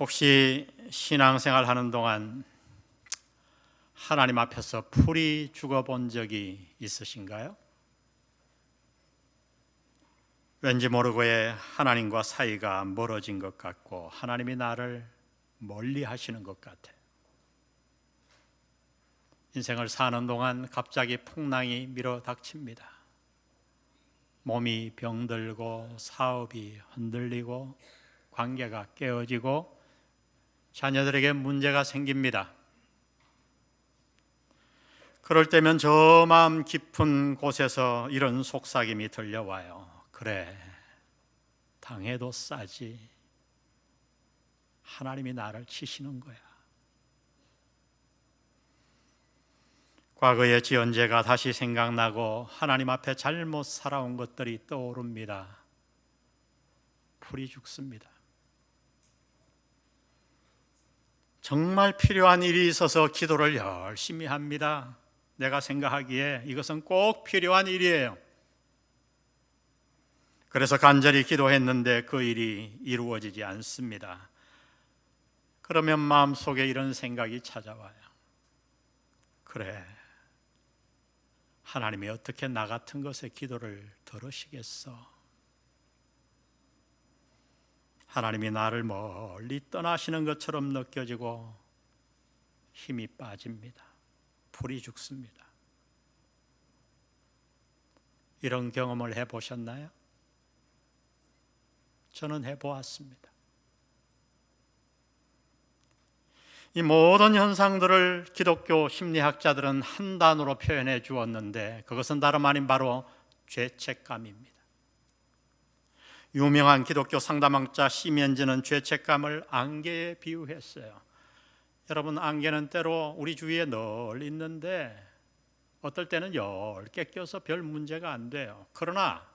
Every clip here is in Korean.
혹시 신앙생활 하는 동안 하나님 앞에서 풀이 죽어본 적이 있으신가요? 왠지 모르고의 하나님과 사이가 멀어진 것 같고 하나님이 나를 멀리 하시는 것 같아요. 인생을 사는 동안 갑자기 풍랑이 밀어닥칩니다. 몸이 병들고 사업이 흔들리고 관계가 깨어지고 자녀들에게 문제가 생깁니다. 그럴 때면 저 마음 깊은 곳에서 이런 속삭임이 들려와요. 그래, 당해도 싸지. 하나님이 나를 치시는 거야. 과거의 지은 죄가 다시 생각나고 하나님 앞에 잘못 살아온 것들이 떠오릅니다. 풀이 죽습니다. 정말 필요한 일이 있어서 기도를 열심히 합니다. 내가 생각하기에 이것은 꼭 필요한 일이에요. 그래서 간절히 기도했는데 그 일이 이루어지지 않습니다. 그러면 마음속에 이런 생각이 찾아와요. 그래, 하나님이 어떻게 나 같은 것의 기도를 들으시겠어? 하나님이 나를 멀리 떠나시는 것처럼 느껴지고 힘이 빠집니다. 풀이 죽습니다. 이런 경험을 해보셨나요? 저는 해보았습니다. 이 모든 현상들을 기독교 심리학자들은 한 단어로 표현해 주었는데 그것은 다름 아닌 바로 죄책감입니다. 유명한 기독교 상담학자 시면즈는 죄책감을 안개에 비유했어요. 여러분, 안개는 때로 우리 주위에 늘 있는데 어떨 때는 10개 껴서 별 문제가 안 돼요. 그러나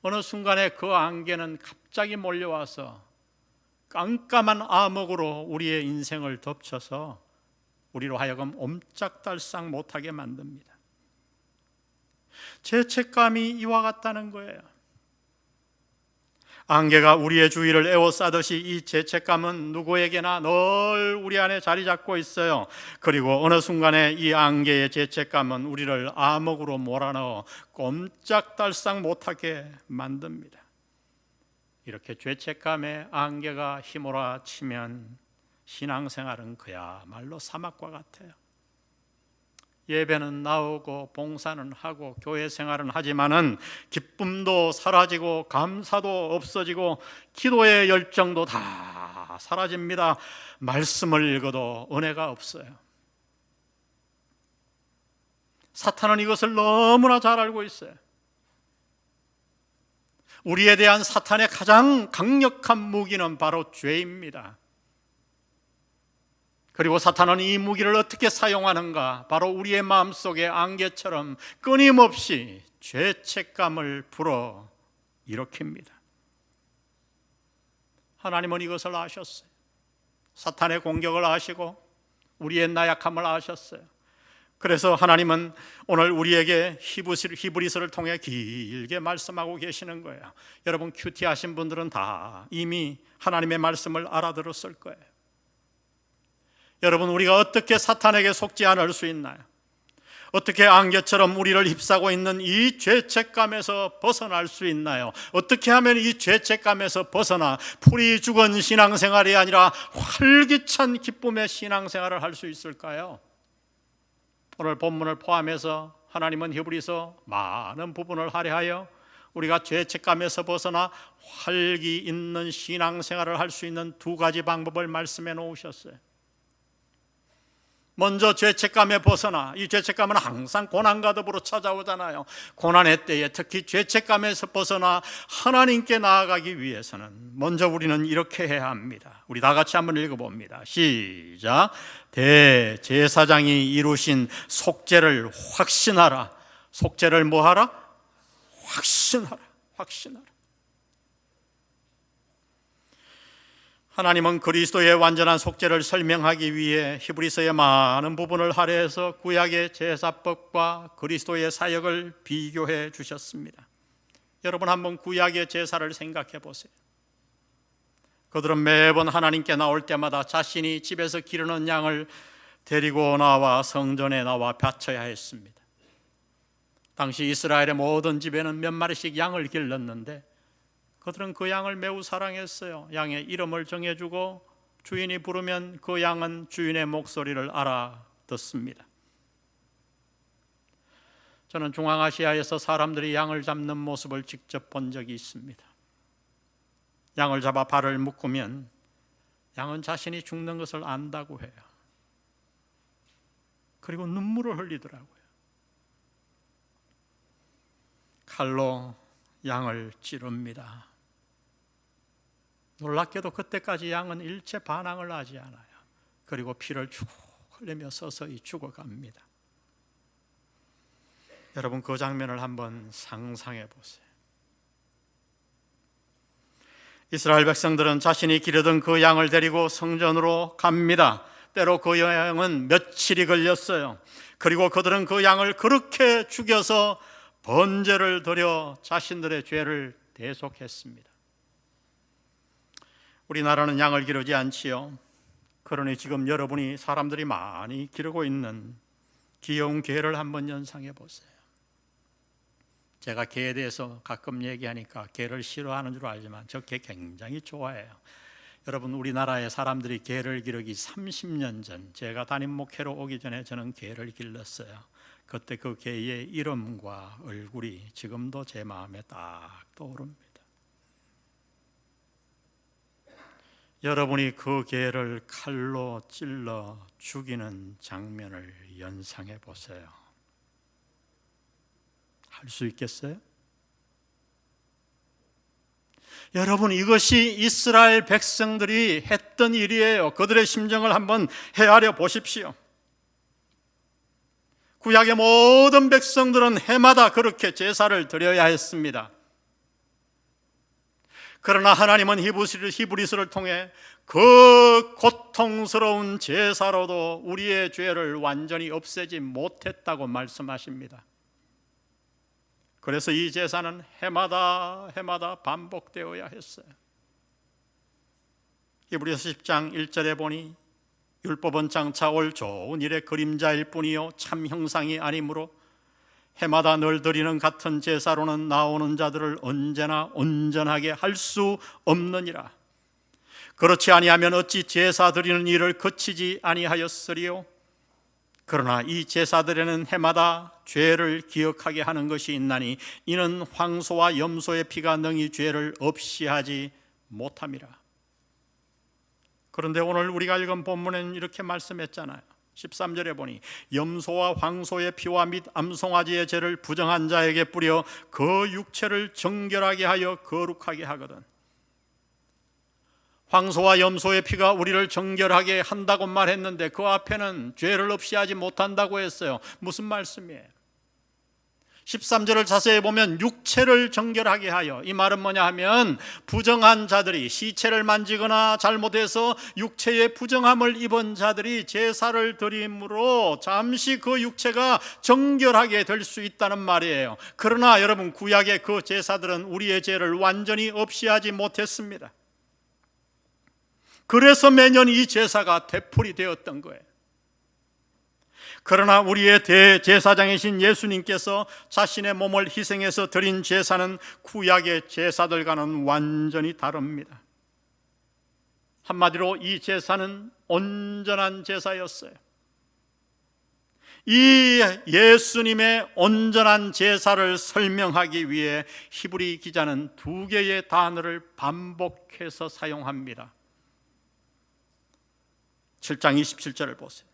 어느 순간에 그 안개는 갑자기 몰려와서 깜깜한 암흑으로 우리의 인생을 덮쳐서 우리로 하여금 옴짝달싹 못하게 만듭니다. 죄책감이 이와 같다는 거예요. 안개가 우리의 주위를 에워싸듯이 이 죄책감은 누구에게나 늘 우리 안에 자리 잡고 있어요. 그리고 어느 순간에 이 안개의 죄책감은 우리를 암흑으로 몰아넣어 꼼짝달싹 못하게 만듭니다. 이렇게 죄책감의 안개가 휘몰아치면 신앙생활은 그야말로 사막과 같아요. 예배는 나오고 봉사는 하고 교회 생활은 하지만은 기쁨도 사라지고 감사도 없어지고 기도의 열정도 다 사라집니다. 말씀을 읽어도 은혜가 없어요. 사탄은 이것을 너무나 잘 알고 있어요. 우리에 대한 사탄의 가장 강력한 무기는 바로 죄입니다. 그리고 사탄은 이 무기를 어떻게 사용하는가? 바로 우리의 마음속에 안개처럼 끊임없이 죄책감을 불어 일으킵니다. 하나님은 이것을 아셨어요. 사탄의 공격을 아시고 우리의 나약함을 아셨어요. 그래서 하나님은 오늘 우리에게 히브리서를 통해 길게 말씀하고 계시는 거예요. 여러분, 큐티 하신 분들은 다 이미 하나님의 말씀을 알아들었을 거예요. 여러분, 우리가 어떻게 사탄에게 속지 않을 수 있나요? 어떻게 안개처럼 우리를 휩싸고 있는 이 죄책감에서 벗어날 수 있나요? 어떻게 하면 이 죄책감에서 벗어나 풀이 죽은 신앙생활이 아니라 활기찬 기쁨의 신앙생활을 할 수 있을까요? 오늘 본문을 포함해서 하나님은 히브리서 많은 부분을 할애하여 우리가 죄책감에서 벗어나 활기 있는 신앙생활을 할 수 있는 두 가지 방법을 말씀해 놓으셨어요. 먼저 죄책감에 벗어나, 이 죄책감은 항상 고난과 더불어 찾아오잖아요. 고난의 때에 특히 죄책감에서 벗어나 하나님께 나아가기 위해서는 먼저 우리는 이렇게 해야 합니다. 우리 다 같이 한번 읽어봅니다. 시작. 대제사장이 이루신 속죄를 확신하라. 속죄를 뭐하라? 확신하라. 확신하라. 하나님은 그리스도의 완전한 속죄를 설명하기 위해 히브리서의 많은 부분을 할애해서 구약의 제사법과 그리스도의 사역을 비교해 주셨습니다. 여러분, 한번 구약의 제사를 생각해 보세요. 그들은 매번 하나님께 나올 때마다 자신이 집에서 기르는 양을 데리고 나와 성전에 나와 바쳐야 했습니다. 당시 이스라엘의 모든 집에는 몇 마리씩 양을 길렀는데 그들은 그 양을 매우 사랑했어요. 양의 이름을 정해주고 주인이 부르면 그 양은 주인의 목소리를 알아듣습니다. 저는 중앙아시아에서 사람들이 양을 잡는 모습을 직접 본 적이 있습니다. 양을 잡아 발을 묶으면 양은 자신이 죽는 것을 안다고 해요. 그리고 눈물을 흘리더라고요. 칼로 양을 찌릅니다. 놀랍게도 그때까지 양은 일체 반항을 하지 않아요. 그리고 피를 쭉 흘리며 서서히 죽어갑니다. 여러분, 그 장면을 한번 상상해 보세요. 이스라엘 백성들은 자신이 기르던 그 양을 데리고 성전으로 갑니다. 때로 그 여행은 며칠이 걸렸어요. 그리고 그들은 그 양을 그렇게 죽여서 번제를 드려 자신들의 죄를 대속했습니다. 우리나라는 양을 기르지 않지요. 그러니 지금 여러분이 사람들이 많이 기르고 있는 귀여운 개를 한번 연상해 보세요. 제가 개에 대해서 가끔 얘기하니까 개를 싫어하는 줄 알지만 저 개 굉장히 좋아해요. 여러분, 우리나라의 사람들이 개를 기르기 30년 전, 제가 담임 목회로 오기 전에 저는 개를 길렀어요. 그때 그 개의 이름과 얼굴이 지금도 제 마음에 딱 떠오릅니다. 여러분이 그 개를 칼로 찔러 죽이는 장면을 연상해 보세요. 할 수 있겠어요? 여러분, 이것이 이스라엘 백성들이 했던 일이에요. 그들의 심정을 한번 헤아려 보십시오. 구약의 모든 백성들은 해마다 그렇게 제사를 드려야 했습니다. 그러나 하나님은 히브리서를 통해 그 고통스러운 제사로도 우리의 죄를 완전히 없애지 못했다고 말씀하십니다. 그래서 이 제사는 해마다 반복되어야 했어요. 히브리서 10장 1절에 보니 율법은 장차 올 좋은 일의 그림자일 뿐이요 참 형상이 아니므로 해마다 늘 드리는 같은 제사로는 나오는 자들을 언제나 온전하게 할 수 없느니라. 그렇지 아니하면 어찌 제사 드리는 일을 그치지 아니하였으리요. 그러나 이 제사들에는 해마다 죄를 기억하게 하는 것이 있나니 이는 황소와 염소의 피가 능히 죄를 없이 하지 못함이라. 그런데 오늘 우리가 읽은 본문에는 이렇게 말씀했잖아요. 13절에 보니 염소와 황소의 피와 및 암송아지의 죄를 부정한 자에게 뿌려 그 육체를 정결하게 하여 거룩하게 하거든. 황소와 염소의 피가 우리를 정결하게 한다고 말했는데 그 앞에는 죄를 없이 하지 못한다고 했어요. 무슨 말씀이에요? 13절을 자세히 보면 육체를 정결하게 하여, 이 말은 뭐냐 하면 부정한 자들이, 시체를 만지거나 잘못해서 육체에 부정함을 입은 자들이 제사를 드림으로 잠시 그 육체가 정결하게 될 수 있다는 말이에요. 그러나 여러분, 구약의 그 제사들은 우리의 죄를 완전히 없이 하지 못했습니다. 그래서 매년 이 제사가 되풀이 되었던 거예요. 그러나 우리의 대제사장이신 예수님께서 자신의 몸을 희생해서 드린 제사는 구약의 제사들과는 완전히 다릅니다. 한마디로 이 제사는 온전한 제사였어요. 이 예수님의 온전한 제사를 설명하기 위해 히브리 기자는 두 개의 단어를 반복해서 사용합니다. 7장 27절을 보세요.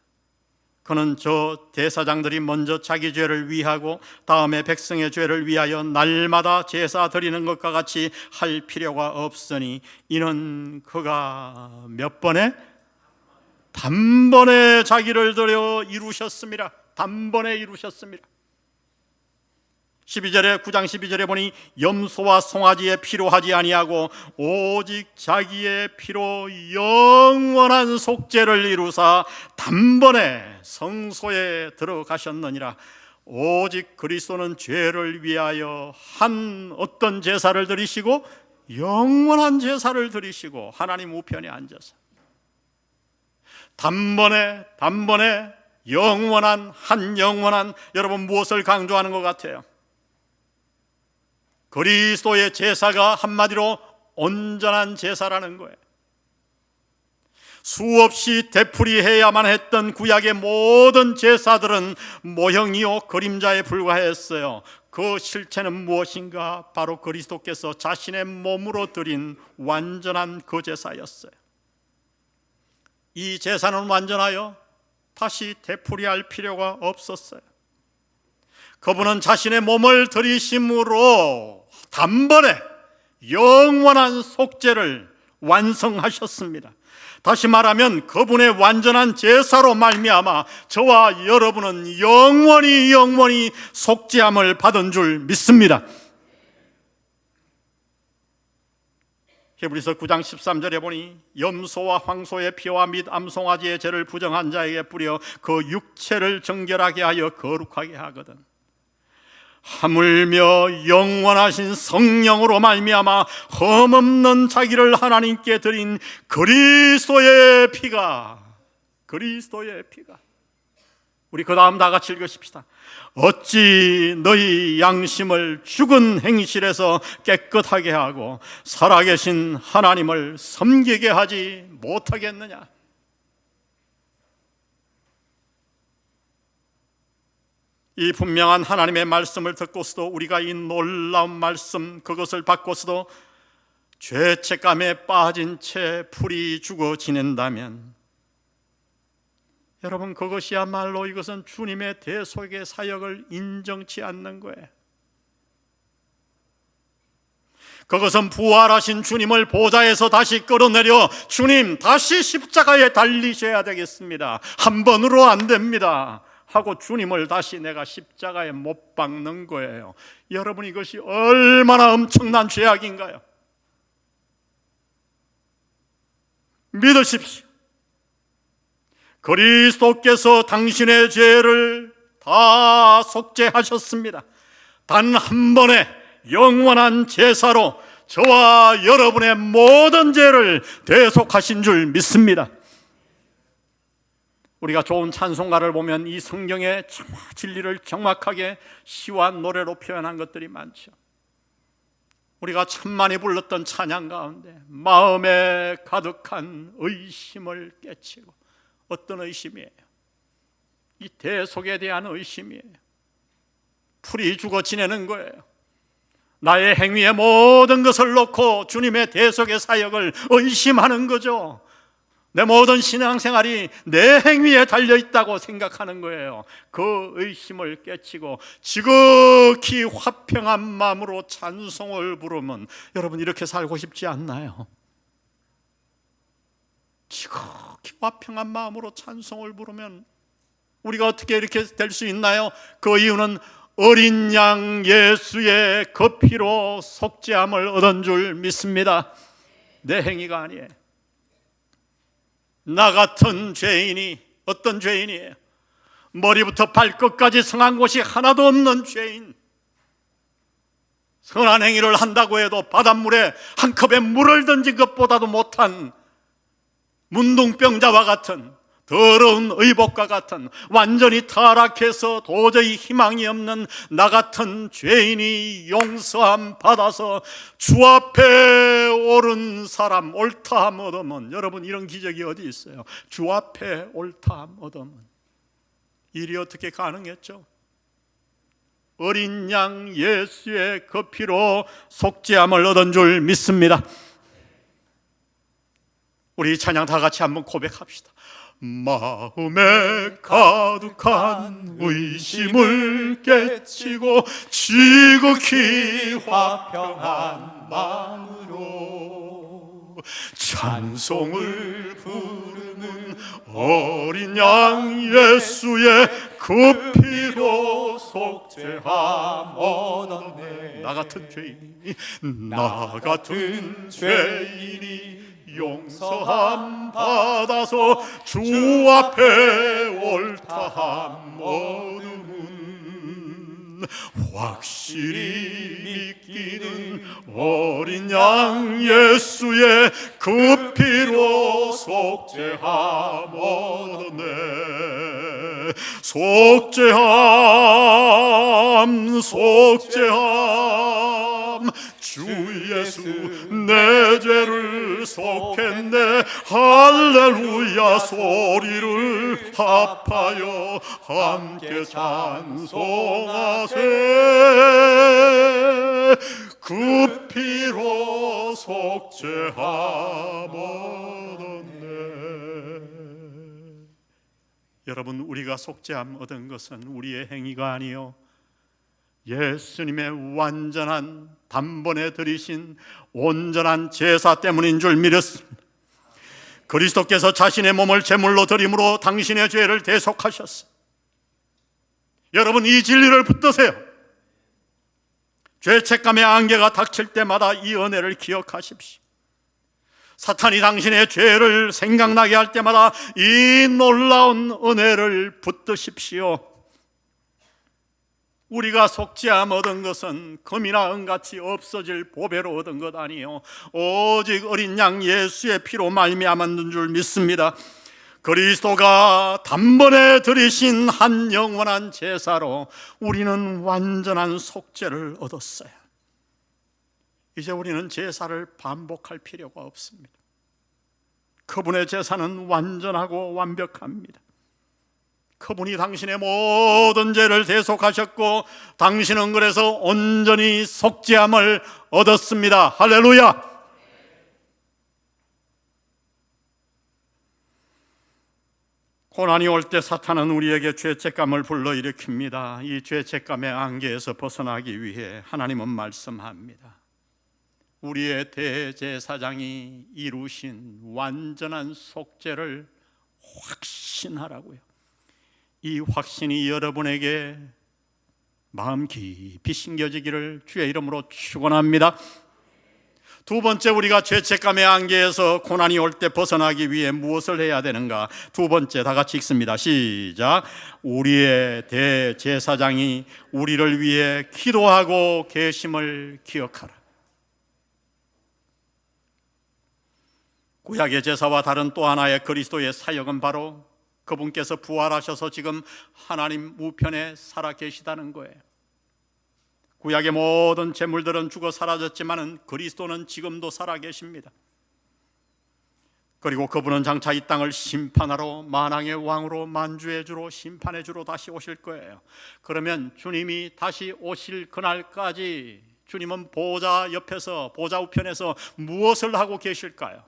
그는 저 대사장들이 먼저 자기 죄를 위하고 다음에 백성의 죄를 위하여 날마다 제사 드리는 것과 같이 할 필요가 없으니 이는 그가 몇 번에? 단번에 자기를 드려 이루셨습니다. 단번에 이루셨습니다. 9장 12절에 보니 염소와 송아지의 피로 하지 아니하고 오직 자기의 피로 영원한 속죄를 이루사 단번에 성소에 들어가셨느니라. 오직 그리스도는 죄를 위하여 한 어떤 제사를 드리시고 영원한 제사를 드리시고 하나님 우편에 앉아서 단번에 영원한 여러분 무엇을 강조하는 것 같아요? 그리스도의 제사가 한마디로 온전한 제사라는 거예요. 수없이 되풀이해야만 했던 구약의 모든 제사들은 모형이요 그림자에 불과했어요. 그 실체는 무엇인가? 바로 그리스도께서 자신의 몸으로 드린 완전한 그 제사였어요. 이 제사는 완전하여 다시 되풀이할 필요가 없었어요. 그분은 자신의 몸을 드리심으로 단번에 영원한 속죄를 완성하셨습니다. 다시 말하면 그분의 완전한 제사로 말미암아 저와 여러분은 영원히 속죄함을 받은 줄 믿습니다. 히브리서 9장 13절에 보니 염소와 황소의 피와 및 암송아지의 죄를 부정한 자에게 뿌려 그 육체를 정결하게 하여 거룩하게 하거든. 하물며 영원하신 성령으로 말미암아 흠없는 자기를 하나님께 드린 그리스도의 피가 우리 그 다음 다 같이 읽으십시다. 어찌 너희 양심을 죽은 행실에서 깨끗하게 하고 살아계신 하나님을 섬기게 하지 못하겠느냐? 이 분명한 하나님의 말씀을 듣고서도 우리가 이 놀라운 말씀 그것을 받고서도 죄책감에 빠진 채 풀이 죽어 지낸다면 여러분 그것이야말로 이것은 주님의 대속의 사역을 인정치 않는 거예요. 그것은 부활하신 주님을 보좌에서 다시 끌어내려 주님 다시 십자가에 달리셔야 되겠습니다. 한 번으로 안 됩니다 하고 주님을 다시 내가 십자가에 못 박는 거예요. 여러분 이것이 얼마나 엄청난 죄악인가요? 믿으십시오. 그리스도께서 당신의 죄를 다 속죄하셨습니다. 단 한 번의 영원한 제사로 저와 여러분의 모든 죄를 대속하신 줄 믿습니다. 우리가 좋은 찬송가를 보면 이 성경의 진리를 정확하게 시와 노래로 표현한 것들이 많죠. 우리가 참 많이 불렀던 찬양 가운데 마음에 가득한 의심을 깨치고, 어떤 의심이에요? 이 대속에 대한 의심이에요. 풀이 죽어 지내는 거예요. 나의 행위의 모든 것을 놓고 주님의 대속의 사역을 의심하는 거죠. 내 모든 신앙생활이 내 행위에 달려있다고 생각하는 거예요. 그 의심을 깨치고 지극히 화평한 마음으로 찬송을 부르면, 여러분 이렇게 살고 싶지 않나요? 지극히 화평한 마음으로 찬송을 부르면 우리가 어떻게 이렇게 될 수 있나요? 그 이유는 어린 양 예수의 그 피로 속죄함을 얻은 줄 믿습니다. 내 행위가 아니에요. 나 같은 죄인이, 어떤 죄인이에요? 머리부터 발끝까지 성한 곳이 하나도 없는 죄인, 선한 행위를 한다고 해도 바닷물에 한 컵에 물을 던진 것보다도 못한 문둥병자와 같은, 더러운 의복과 같은, 완전히 타락해서 도저히 희망이 없는 나 같은 죄인이 용서함 받아서 주 앞에 오른 사람, 옳다함 얻으면, 여러분 이런 기적이 어디 있어요? 주 앞에 옳다함 얻으면 일이 어떻게 가능했죠? 어린 양 예수의 그 피로 속죄함을 얻은 줄 믿습니다. 우리 찬양 다 같이 한번 고백합시다. 마음에 가득한 의심을 깨치고 지극히 화평한 마음으로 찬송을 부르는 어린 양 예수의 그 피로 속죄함 얻었네. 나 같은 죄인이 용서함 받아서 주 앞에 옳다함 얻음은 확실히 믿기는 어린 양 예수의 그 피로 속죄함 얻었네. 속죄함 주 예수 내 죄를 속했네. 할렐루야 소리를 합하여 함께 찬송하세. 그 피로 속죄함 얻었네. 여러분, 우리가 속죄함 얻은 것은 우리의 행위가 아니요 예수님의 완전한 단번에 드리신 온전한 제사 때문인 줄 믿었습니다. 그리스도께서 자신의 몸을 제물로 드림으로 당신의 죄를 대속하셨습니다. 여러분, 이 진리를 붙드세요. 죄책감의 안개가 닥칠 때마다 이 은혜를 기억하십시오. 사탄이 당신의 죄를 생각나게 할 때마다 이 놀라운 은혜를 붙드십시오. 우리가 속죄함 얻은 것은 금이나 은같이 없어질 보배로 얻은 것 아니요 오직 어린 양 예수의 피로 말미암은 줄 믿습니다. 그리스도가 단번에 드리신 한 영원한 제사로 우리는 완전한 속죄를 얻었어요. 이제 우리는 제사를 반복할 필요가 없습니다. 그분의 제사는 완전하고 완벽합니다. 그분이 당신의 모든 죄를 대속하셨고 당신은 그래서 온전히 속죄함을 얻었습니다. 할렐루야. 고난이 올 때 사탄은 우리에게 죄책감을 불러일으킵니다. 이 죄책감의 안개에서 벗어나기 위해 하나님은 말씀합니다. 우리의 대제사장이 이루신 완전한 속죄를 확신하라고요. 이 확신이 여러분에게 마음 깊이 심겨지기를 주의 이름으로 축원합니다. 두 번째, 우리가 죄책감의 안개에서 고난이 올 때 벗어나기 위해 무엇을 해야 되는가? 두 번째, 다 같이 읽습니다. 시작. 우리의 대제사장이 우리를 위해 기도하고 계심을 기억하라. 구약의 제사와 다른 또 하나의 그리스도의 사역은 바로 그분께서 부활하셔서 지금 하나님 우편에 살아 계시다는 거예요. 구약의 모든 제물들은 죽어 사라졌지만 그리스도는 지금도 살아 계십니다. 그리고 그분은 장차 이 땅을 심판하러 만왕의 왕으로 만주의 주로 심판의 주로 다시 오실 거예요. 그러면 주님이 다시 오실 그날까지 주님은 보좌 옆에서, 보좌 우편에서 무엇을 하고 계실까요?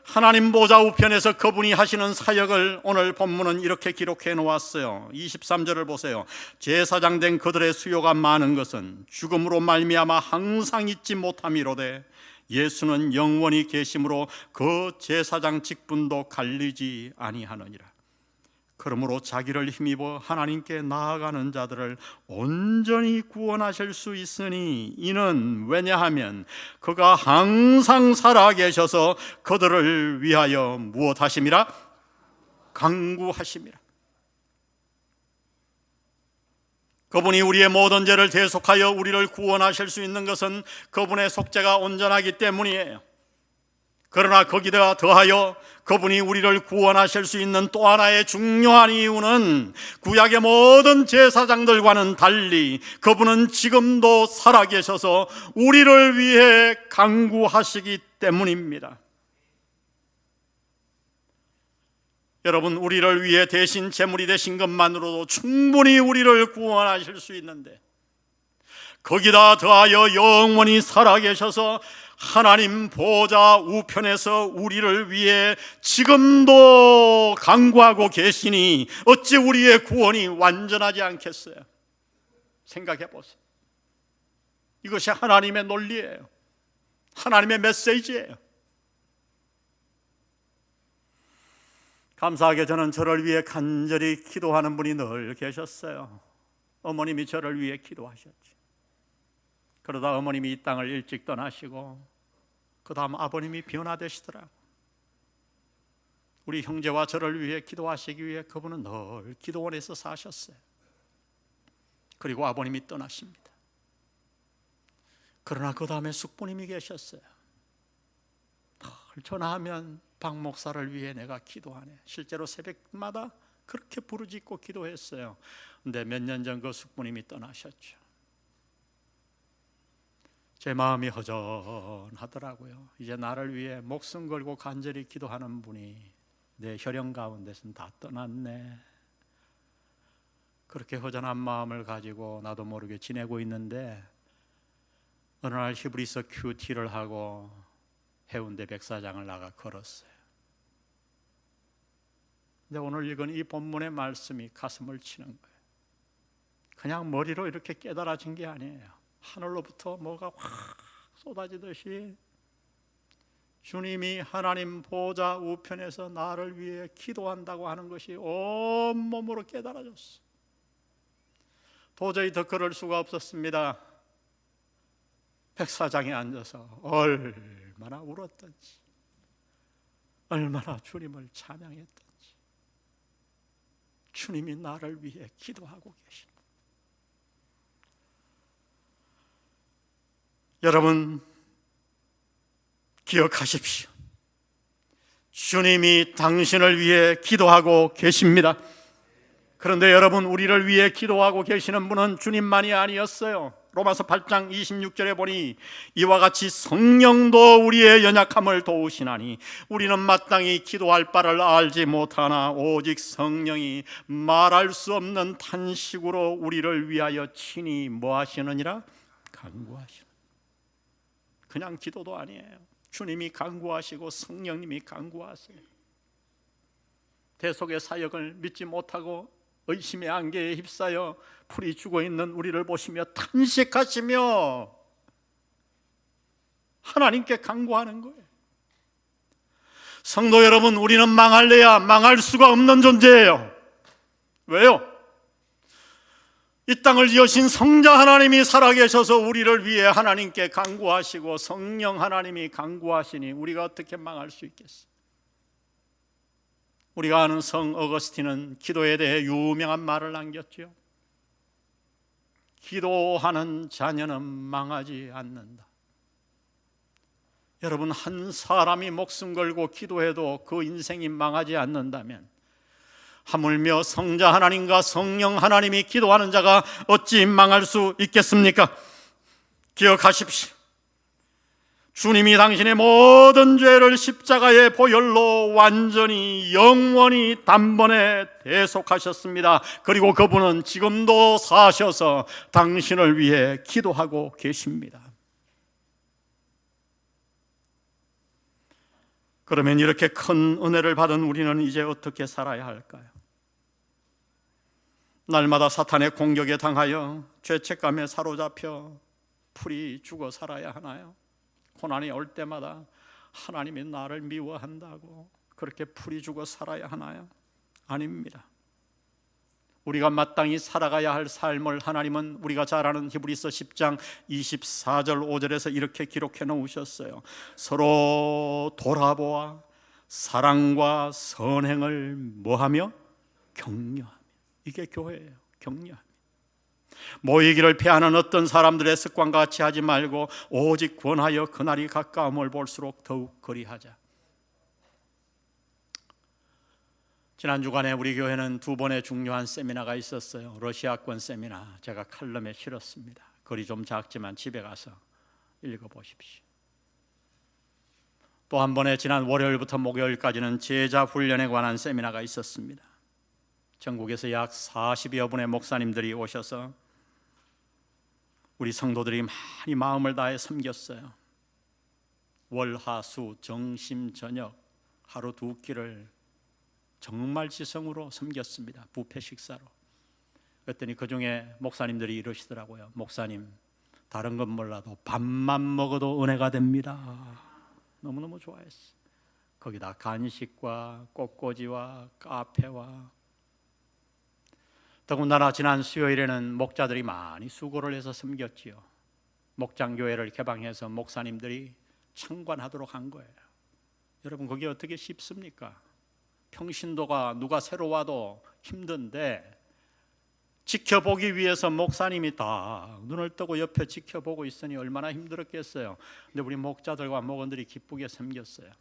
하나님 보좌 우편에서 그분이 하시는 사역을 오늘 본문은 이렇게 기록해 놓았어요. 23절을 보세요. 제사장 된 그들의 수요가 많은 것은 죽음으로 말미암아 항상 잊지 못함이로되 예수는 영원히 계심으로 그 제사장 직분도 갈리지 아니하느니라. 그러므로 자기를 힘입어 하나님께 나아가는 자들을 온전히 구원하실 수 있으니 이는 왜냐하면 그가 항상 살아계셔서 그들을 위하여 무엇하심이라? 간구하심이라. 그분이 우리의 모든 죄를 대속하여 우리를 구원하실 수 있는 것은 그분의 속죄가 온전하기 때문이에요. 그러나 거기다 더하여 그분이 우리를 구원하실 수 있는 또 하나의 중요한 이유는 구약의 모든 제사장들과는 달리 그분은 지금도 살아계셔서 우리를 위해 간구하시기 때문입니다. 여러분, 우리를 위해 대신 제물이 되신 것만으로도 충분히 우리를 구원하실 수 있는데 거기다 더하여 영원히 살아계셔서 하나님 보좌 우편에서 우리를 위해 지금도 간구하고 계시니 어찌 우리의 구원이 완전하지 않겠어요? 생각해 보세요. 이것이 하나님의 논리예요. 하나님의 메시지예요. 감사하게 저는 저를 위해 간절히 기도하는 분이 늘 계셨어요. 어머님이 저를 위해 기도하셨지. 그러다 어머님이 이 땅을 일찍 떠나시고 그 다음 아버님이 변화되시더라고. 우리 형제와 저를 위해 기도하시기 위해 그분은 늘 기도원에서 사셨어요. 그리고 아버님이 떠나십니다. 그러나 그 다음에 숙부님이 계셨어요. 전화하면 박 목사를 위해 내가 기도하네. 실제로 새벽마다 그렇게 부르짖고 기도했어요. 근데 몇 년 전 그 숙부님이 떠나셨죠. 제 마음이 허전하더라고요. 이제 나를 위해 목숨 걸고 간절히 기도하는 분이 내 혈연 가운데서는 다 떠났네. 그렇게 허전한 마음을 가지고 나도 모르게 지내고 있는데 어느 날 히브리서 큐티를 하고 해운대 백사장을 나가 걸었어요. 근데 오늘 읽은 이 본문의 말씀이 가슴을 치는 거예요. 그냥 머리로 이렇게 깨달아진 게 아니에요. 하늘로부터 뭐가 확 쏟아지듯이 주님이 하나님 보좌 우편에서 나를 위해 기도한다고 하는 것이 온몸으로 깨달아졌어. 도저히 더 그럴 수가 없었습니다. 백사장에 앉아서 얼마나 울었던지, 얼마나 주님을 찬양했던지, 주님이 나를 위해 기도하고 계십니다. 여러분 기억하십시오. 주님이 당신을 위해 기도하고 계십니다. 그런데 여러분, 우리를 위해 기도하고 계시는 분은 주님만이 아니었어요. 로마서 8장 26절에 보니 이와 같이 성령도 우리의 연약함을 도우시나니 우리는 마땅히 기도할 바를 알지 못하나 오직 성령이 말할 수 없는 탄식으로 우리를 위하여 친히 뭐 하시느니라? 간구하시는. 그냥 기도도 아니에요. 주님이 간구하시고 성령님이 간구하세요. 대속의 사역을 믿지 못하고 의심의 안개에 휩싸여 풀이 죽어 있는 우리를 보시며 탄식하시며 하나님께 간구하는 거예요. 성도 여러분, 우리는 망할래야 망할 수가 없는 존재예요. 왜요? 이 땅을 여신 성자 하나님이 살아계셔서 우리를 위해 하나님께 간구하시고 성령 하나님이 간구하시니 우리가 어떻게 망할 수 있겠어요? 우리가 아는 성 어거스틴은 기도에 대해 유명한 말을 남겼죠. 기도하는 자녀는 망하지 않는다. 여러분, 한 사람이 목숨 걸고 기도해도 그 인생이 망하지 않는다면 하물며 성자 하나님과 성령 하나님이 기도하는 자가 어찌 망할 수 있겠습니까? 기억하십시오. 주님이 당신의 모든 죄를 십자가의 보혈로 완전히 영원히 단번에 대속하셨습니다. 그리고 그분은 지금도 사셔서 당신을 위해 기도하고 계십니다. 그러면 이렇게 큰 은혜를 받은 우리는 이제 어떻게 살아야 할까요? 날마다 사탄의 공격에 당하여 죄책감에 사로잡혀 풀이 죽어 살아야 하나요? 고난이 올 때마다 하나님이 나를 미워한다고 그렇게 풀이 죽어 살아야 하나요? 아닙니다. 우리가 마땅히 살아가야 할 삶을 하나님은 우리가 잘 아는 히브리서 10장 24절 5절에서 이렇게 기록해 놓으셨어요. 서로 돌아보아 사랑과 선행을 뭐하며? 격려하며. 이게 교회예요. 격려하며. 모이기를 피하는 어떤 사람들의 습관과 같이 하지 말고 오직 권하여 그날이 가까움을 볼수록 더욱 그리하자. 지난 주간에 우리 교회는 두 번의 중요한 세미나가 있었어요. 러시아권 세미나 제가 칼럼에 실었습니다. 글이 좀 작지만 집에 가서 읽어보십시오. 또 한 번에 지난 월요일부터 목요일까지는 제자 훈련에 관한 세미나가 있었습니다. 전국에서 약 40여 분의 목사님들이 오셔서 우리 성도들이 많이 마음을 다해 섬겼어요. 월, 하, 수, 정심, 저녁 하루 두 끼를 정말 지성으로 섬겼습니다. 뷔페 식사로. 그랬더니 그중에 목사님들이 이러시더라고요. 목사님, 다른 건 몰라도 밥만 먹어도 은혜가 됩니다. 너무너무 좋아했어요. 거기다 간식과 꽃꽂이와 카페와, 더군다나 지난 수요일에는 목자들이 많이 수고를 해서 섬겼지요. 목장교회를 개방해서 목사님들이 참관하도록 한 거예요. 여러분, 그게 어떻게 쉽습니까? 평신도가 누가 새로 와도 힘든데 지켜보기 위해서 목사님이 딱 눈을 뜨고 옆에 지켜보고 있으니 얼마나 힘들었겠어요. 근데 우리 목자들과 목원들이 기쁘게 섬겼어요.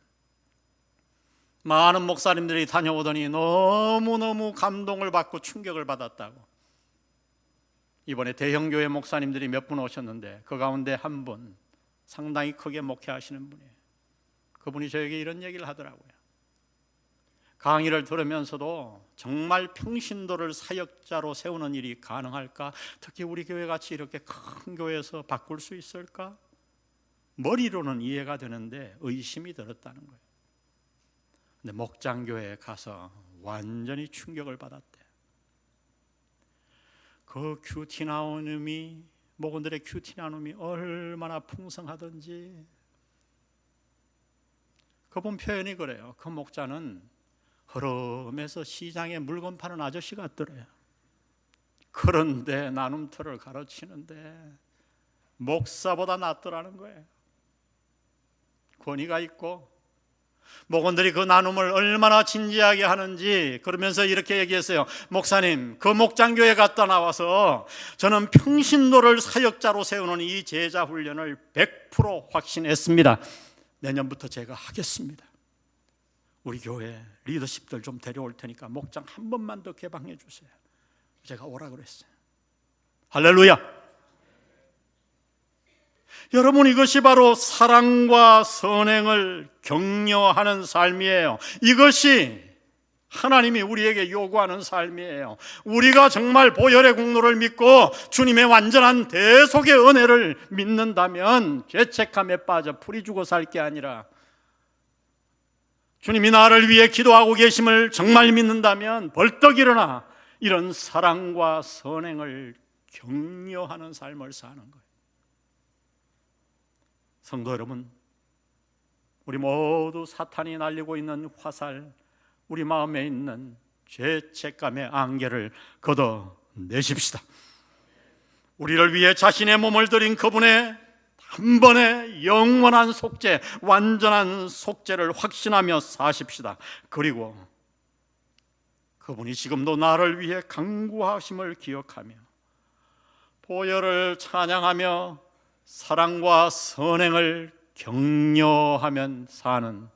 많은 목사님들이 다녀오더니 너무너무 감동을 받고 충격을 받았다고. 이번에 대형교회 목사님들이 몇 분 오셨는데 그 가운데 한 분, 상당히 크게 목회하시는 분이에요. 그분이 저에게 이런 얘기를 하더라고요. 강의를 들으면서도 정말 평신도를 사역자로 세우는 일이 가능할까? 특히 우리 교회같이 이렇게 큰 교회에서 바꿀 수 있을까? 머리로는 이해가 되는데 의심이 들었다는 거예요. 근데 목장교회에 가서 완전히 충격을 받았대요. 그 큐티 나눔이, 목원들의 큐티 나눔이 얼마나 풍성하던지. 그분 표현이 그래요. 그 목자는 흐름에서 시장에 물건 파는 아저씨 같더래요. 그런데 나눔터를 가르치는데 목사보다 낫더라는 거예요. 권위가 있고, 목원들이 그 나눔을 얼마나 진지하게 하는지. 그러면서 이렇게 얘기했어요. 목사님, 그 목장교회 갔다 나와서 저는 평신도를 사역자로 세우는 이 제자 훈련을 100% 확신했습니다. 내년부터 제가 하겠습니다. 우리 교회 리더십들 좀 데려올 테니까 목장 한 번만 더 개방해 주세요. 제가 오라 그랬어요. 할렐루야. 여러분, 이것이 바로 사랑과 선행을 격려하는 삶이에요. 이것이 하나님이 우리에게 요구하는 삶이에요. 우리가 정말 보혈의 공로를 믿고 주님의 완전한 대속의 은혜를 믿는다면 죄책감에 빠져 풀이 주고 살 게 아니라, 주님이 나를 위해 기도하고 계심을 정말 믿는다면 벌떡 일어나 이런 사랑과 선행을 격려하는 삶을 사는 거예요. 성도 여러분, 우리 모두 사탄이 날리고 있는 화살, 우리 마음에 있는 죄책감의 안개를 걷어내십시다. 우리를 위해 자신의 몸을 드린 그분의 한 번의 영원한 속죄, 완전한 속죄를 확신하며 사십시다. 그리고 그분이 지금도 나를 위해 간구하심을 기억하며 보혈을 찬양하며 사랑과 선행을 격려하면 사는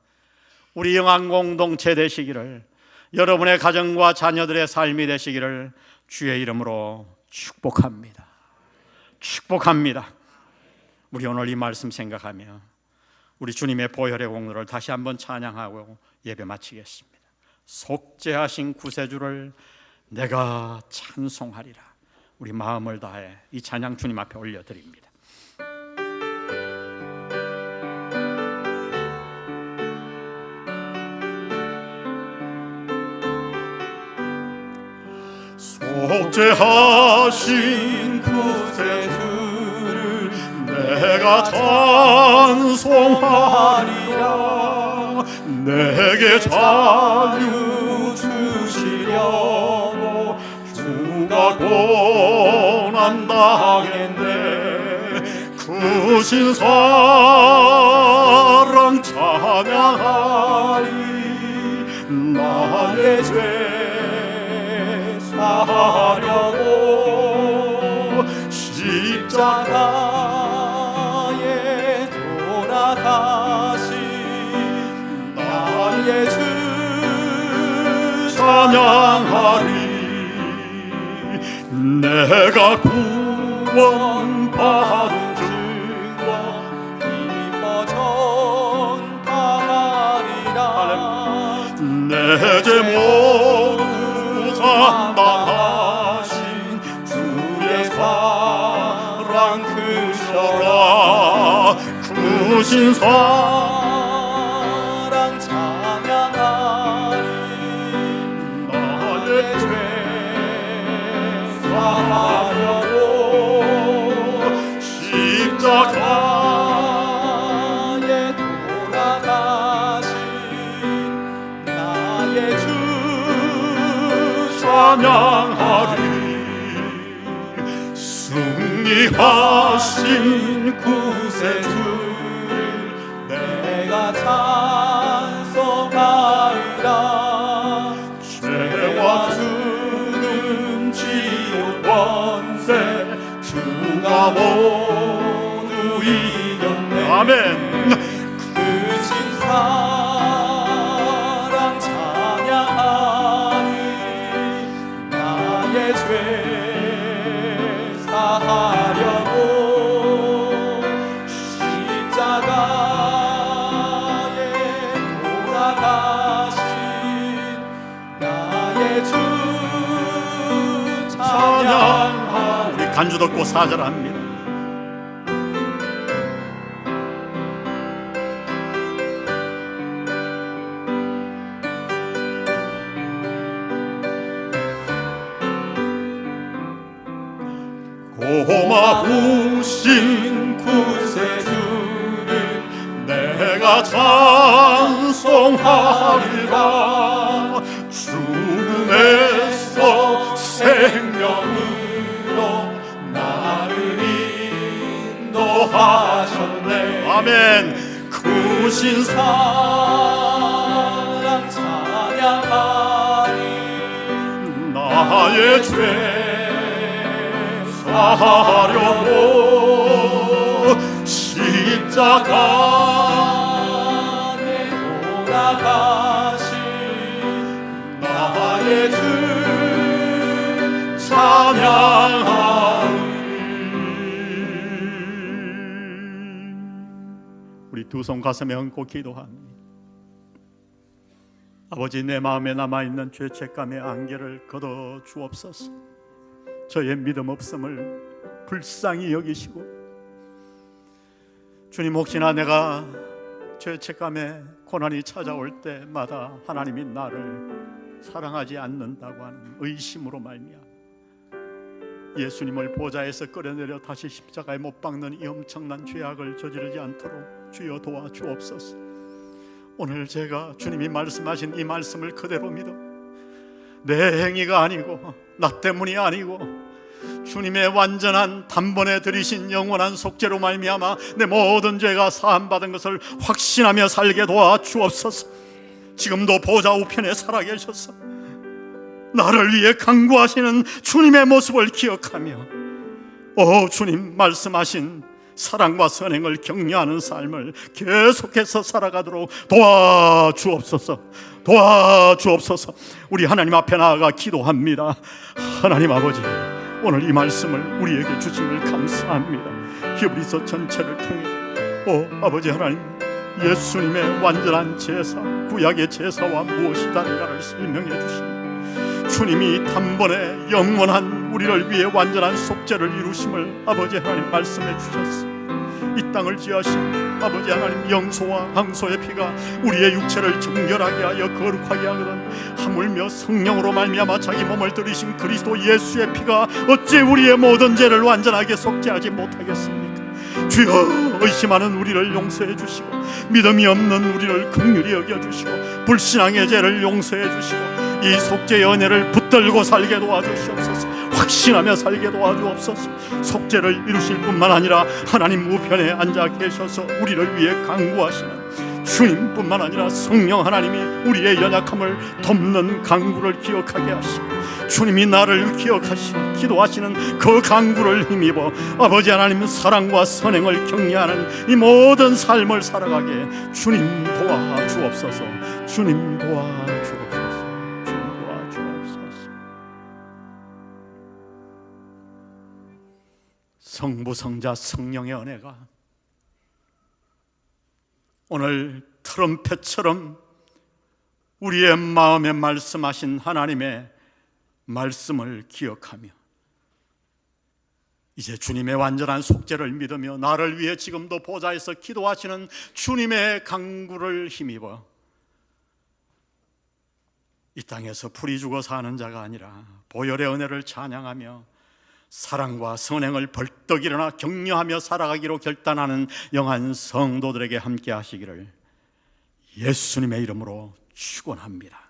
우리 영안 공동체 되시기를, 여러분의 가정과 자녀들의 삶이 되시기를 주의 이름으로 축복합니다. 축복합니다. 우리 오늘 이 말씀 생각하며 우리 주님의 보혈의 공로를 다시 한번 찬양하고 예배 마치겠습니다. 속죄하신 구세주를 내가 찬송하리라. 우리 마음을 다해 이 찬양 주님 앞에 올려드립니다. 속죄하신 구세주를 내가 찬송하리라. 내게 자유 주시려고 주가 고난당했네. 크신 사랑 찬양하리. 나의 죄 하려고 십자가에 돌아가신 나의 주 찬양하리. 내가 구원받은 증거 기뻐 전파하리라. 내 죄 모두 감당하신 주의 사랑 크셔라. 크신 사랑 찬양하리. 나의 죄 사하려고 십자가에 돌아가신 나의 주 찬양하리. 승리하신 구세주를 내가 찬송하리라. 죄와 죽음 지옥 아멘. 크신 사랑 찬양하리 나의 죄 사하려고 십자가에 돌아가신 나의 주 찬양하리. 우리 간주 듣고 사절합니다. 고마우신 구세주를 내가 찬송하리라. 죽음에서 생명으로 나를 인도하셨네. 아멘. 크신 사랑 찬양하리 나의 죄 사하려고 십자가에 돌아가신 나의 주 찬양하리. 우리 두 손 가슴에 얹고 기도합니다. 아버지, 내 마음에 남아있는 죄책감의 안개를 걷어 주옵소서. 저의 믿음 없음을 불쌍히 여기시고, 주님, 혹시나 내가 죄책감에 고난이 찾아올 때마다 하나님이 나를 사랑하지 않는다고 하는 의심으로 말미암아 예수님을 보좌에서 끌어내려 다시 십자가에 못 박는 이 엄청난 죄악을 저지르지 않도록 주여 도와주옵소서. 오늘 제가 주님이 말씀하신 이 말씀을 그대로 믿어 내 행위가 아니고 나 때문이 아니고 주님의 완전한 단번에 들이신 영원한 속죄로 말미암아 내 모든 죄가 사함받은 것을 확신하며 살게 도와주옵소서. 지금도 보좌 우편에 살아계셔서 나를 위해 간구하시는 주님의 모습을 기억하며 주님 말씀하신 사랑과 선행을 격려하는 삶을 계속해서 살아가도록 도와주옵소서. 도와주옵소서. 우리 하나님 앞에 나아가 기도합니다. 하나님 아버지, 오늘 이 말씀을 우리에게 주심을 감사합니다. 히브리서 전체를 통해 아버지 하나님, 예수님의 완전한 제사, 구약의 제사와 무엇이 다른가를 설명해 주시니 주님이 단번에 영원한 우리를 위해 완전한 속죄를 이루심을 아버지 하나님 말씀해 주셨습니다. 이 땅을 지으신 아버지 하나님, 영소와 항소의 피가 우리의 육체를 정결하게 하여 거룩하게 하거든 하물며 성령으로 말미암아 자기 몸을 들이신 그리스도 예수의 피가 어찌 우리의 모든 죄를 완전하게 속죄하지 못하겠습니까? 주여, 의심하는 우리를 용서해 주시고 믿음이 없는 우리를 긍휼히 여겨주시고 불신앙의 죄를 용서해 주시고 이 속죄의 은혜를 붙들고 살게 도와주시옵소서. 확신하며 살게 도와주옵소서. 속죄를 이루실 뿐만 아니라 하나님 우편에 앉아 계셔서 우리를 위해 간구하시는 주님뿐만 아니라 성령 하나님이 우리의 연약함을 돕는 간구를 기억하게 하시고 주님이 나를 기억하시고 기도하시는 그 간구를 힘입어 아버지 하나님 사랑과 선행을 격려하는 이 모든 삶을 살아가게 주님 도와주옵소서. 주님 도와주옵소서. 주님 도와주옵소서. 성부, 성자, 성령의 은혜가 오늘 트럼펫처럼 우리의 마음에 말씀하신 하나님의 말씀을 기억하며 이제 주님의 완전한 속죄를 믿으며 나를 위해 지금도 보좌에서 기도하시는 주님의 간구를 힘입어 이 땅에서 풀이 죽어 사는 자가 아니라 보혈의 은혜를 찬양하며 사랑과 선행을 벌떡 일어나 격려하며 살아가기로 결단하는 영한 성도들에게 함께 하시기를 예수님의 이름으로 축원합니다.